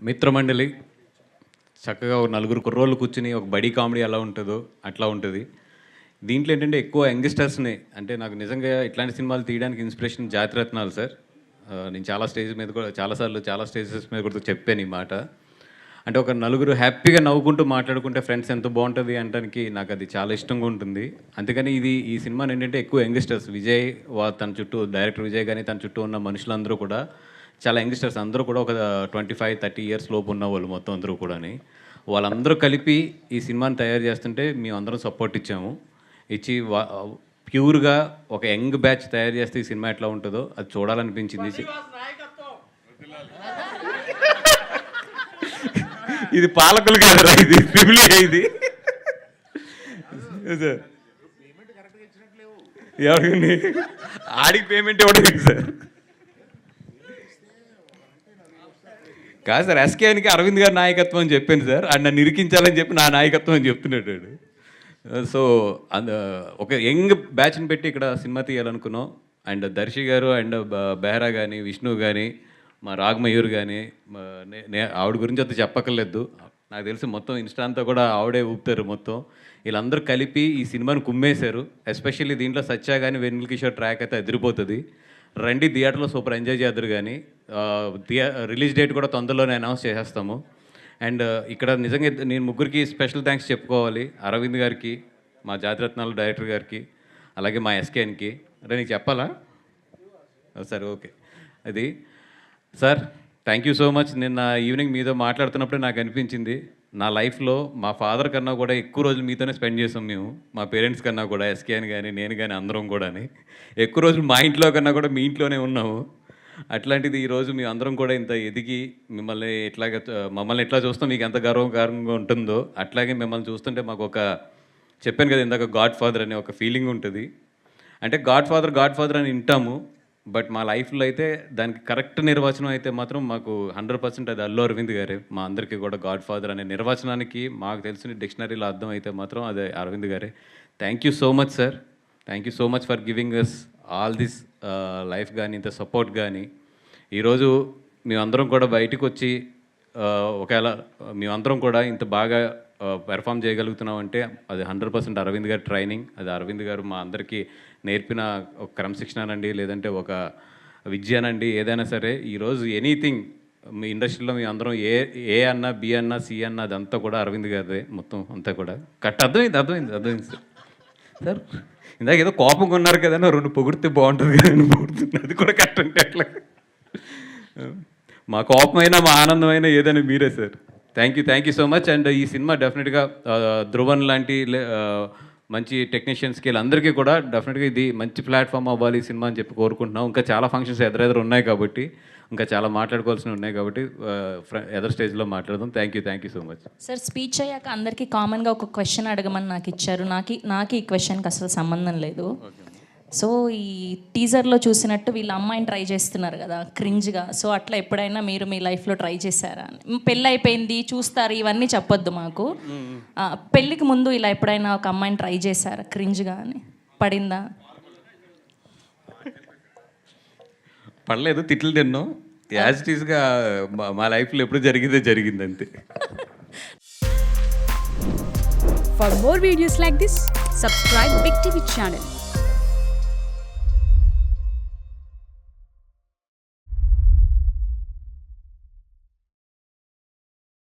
మిత్రమండలి చక్కగా ఒక నలుగురు కుర్రోళ్ళు కూర్చుని ఒక బడీ కామెడీ ఎలా ఉంటుందో అట్లా ఉంటుంది. దీంట్లో ఏంటంటే ఎక్కువ యంగ్స్టర్స్ని, అంటే నాకు నిజంగా ఇట్లాంటి సినిమాలు తీయడానికి ఇన్స్పిరేషన్ జాతిరత్నాలు సార్. నేను చాలా స్టేజ్ మీద కూడా చాలాసార్లు చాలా స్టేజెస్ మీద కూడా చెప్పాను ఈ మాట. అంటే ఒక నలుగురు హ్యాపీగా నవ్వుకుంటూ మాట్లాడుకుంటే ఫ్రెండ్స్ ఎంత బాగుంటుంది అనడానికి నాకు అది చాలా ఇష్టంగా ఉంటుంది. అందుకని ఈ సినిమాని ఏంటంటే ఎక్కువ యంగ్స్టర్స్, విజయ్ తన చుట్టూ డైరెక్టర్ విజయ్ కానీ తన చుట్టూ ఉన్న మనుషులందరూ కూడా చాలా యంగ్స్టర్స్, అందరూ కూడా ఒక 25-30 ఇయర్స్ లోపు ఉన్న వాళ్ళు మొత్తం అందరూ కూడా. వాళ్ళందరూ కలిపి ఈ సినిమాని తయారు చేస్తుంటే మేము అందరం సపోర్ట్ ఇచ్చాము. ఇచ్చి ప్యూర్గా ఒక యంగ్ బ్యాచ్ తయారు చేస్తే ఈ సినిమా ఎట్లా ఉంటుందో అది చూడాలనిపించింది. ఇది పాలకులు కాదురా, ఇది ప్రివిలేజ్. ఇది సార్ ఎవరికండి ఆడికి పేమెంట్ ఇవ్వడం సార్ కాదు సార్. ఎస్కేఎన్కి అరవింద్ గారి నాయకత్వం అని చెప్పాను సార్. ఆయన నన్ను ఇరికించాలని చెప్పి నా నాయకత్వం అని చెప్తున్నాడు. సో ఒక యంగ్ బ్యాచ్ని పెట్టి ఇక్కడ సినిమా తీయాలనుకున్నాం. అండ్ దర్శి గారు అండ్ బెహ్రా కానీ, విష్ణు కానీ, మా రాగమయూర్ కానీ, ఆవిడ గురించి అంత చెప్పక్కర్లేదు. నాకు తెలిసి మొత్తం ఇన్స్టా అంతా కూడా ఆవిడే ఊపుతారు మొత్తం. వీళ్ళందరూ కలిపి ఈ సినిమాని కుమ్మేశారు. ఎస్పెషల్లీ దీంట్లో సత్య కానీ వెన్నెల కిషోర్ ట్రాక్ అయితే అదిరిపోతుంది. రండి థియేటర్లో సూపర్ ఎంజాయ్ చేద్దరు. కానీ రిలీజ్ డేట్ కూడా తొందరలోనే అనౌన్స్ చేసేస్తాము. అండ్ ఇక్కడ నిజంగా నేను ముగ్గురికి స్పెషల్ థ్యాంక్స్ చెప్పుకోవాలి. అరవింద్ గారికి, మా జాతిరత్నాలు డైరెక్టర్ గారికి, అలాగే మా ఎస్కేఎన్కి. అంటే నీకు చెప్పాలా? సరే, ఓకే. అది sir, thank you so much. నిన్న ఈవినింగ్ మీతో మాట్లాడుతున్నప్పుడే నాకు అనిపించింది, నా లైఫ్లో మా ఫాదర్ కన్నా కూడా ఎక్కువ రోజులు మీతోనే స్పెండ్ చేసాం మేము. మా పేరెంట్స్ కన్నా కూడా, ఎస్కేఎన్ కానీ నేను కానీ అందరం కూడా ఎక్కువ రోజులు మా ఇంట్లో కన్నా కూడా మీ ఇంట్లోనే ఉన్నాము. అట్లాంటిది ఈరోజు మేము అందరం కూడా ఇంత ఎదిగి మమ్మల్ని ఎట్లా చూస్తాం మీకు ఎంత గర్వకారంగా ఉంటుందో అట్లాగే మిమ్మల్ని చూస్తుంటే మాకు ఒక, చెప్పాను కదా ఇందాక, గాడ్ ఫాదర్ అనే ఒక ఫీలింగ్ ఉంటుంది. అంటే గాడ్ ఫాదర్ అని వింటాము, బట్ మా లైఫ్లో అయితే దానికి కరెక్ట్ నిర్వచనం అయితే మాత్రం మాకు 100% అది అల్లు అరవింద్ గారే. మా అందరికీ కూడా గాడ్ ఫాదర్ అనే నిర్వచనానికి మాకు తెలిసిన డిక్షనరీలో అర్థం అయితే మాత్రం అదే అరవింద్ గారే. Thank you so much sir. Thank you so much for giving us all this life కానీ, ఇంత సపోర్ట్ కానీ. ఈరోజు మేమందరం కూడా బయటకు వచ్చి ఒకవేళ మేమందరం కూడా ఇంత బాగా పెర్ఫామ్ చేయగలుగుతున్నామంటే అది 100% అరవింద్ గారి ట్రైనింగ్. అది అరవింద్ గారు మా అందరికీ నేర్పిన ఒక క్రమశిక్షణనండి, లేదంటే ఒక విద్యనండి, ఏదైనా సరే. ఈరోజు ఎనీథింగ్ మీ ఇండస్ట్రీలో మీ అందరం ఏ అన్నా, బి అన్నా, సి అన్నా, అదంతా కూడా అరవింద్ గారిదే మొత్తం అంతా కూడా. అర్థమైంది సార్. ఇందాక ఏదో కోపంగా ఉన్నారు కదా, 2 పొగిడితే బాగుంటుంది కదా అని పొగుడుతుంది. అది కూడా కరెక్ట్ అంటే అట్లా. మా కోపమైనా మా ఆనందమైనా ఏదైనా మీరే sir. Thank you so much. And ఈ సినిమా డెఫినెట్గా ధ్రువన్ లాంటి మంచి టెక్నీషియన్స్కి వీళ్ళందరికీ కూడా డెఫినెట్గా ఇది మంచి ప్లాట్ఫామ్ అవ్వాలి ఈ సినిమా అని చెప్పి కోరుకుంటున్నాం. ఇంకా చాలా ఫంక్షన్స్ ఎదురెదురు ఉన్నాయి కాబట్టి, ఇంకా చాలా మాట్లాడుకోవాల్సినవి ఉన్నాయి కాబట్టి ఎదర్ స్టేజ్లో మాట్లాడదాం. Thank you so much sir. Speech అయ్యాక అందరికీ కామన్గా ఒక క్వశ్చన్ అడగమని నాకు ఇచ్చారు. నాకు ఈ క్వశ్చన్కి అసలు సంబంధం లేదు. సో ఈ టీజర్లో చూసినట్టు వీళ్ళ అమ్మాయిని ట్రై చేస్తున్నారు కదా క్రింజ్గా. సో అట్లా ఎప్పుడైనా మీరు మీ లైఫ్లో ట్రై చేశారా? పెళ్ళి అయిపోయింది చూస్తారు ఇవన్నీ చెప్పొద్దు మాకు. పెళ్ళికి ముందు ఇలా ఎప్పుడైనా ఒక అమ్మాయిని ట్రై చేశారా క్రింజ్గా అని? పడిందా? పడలేదు, తిట్లు తిన్నాం. యాజ్ ఇట్ ఈస్గా మా లైఫ్లో ఎప్పుడు జరిగింది అంతే. For more videos like this, subscribe Big TV channel.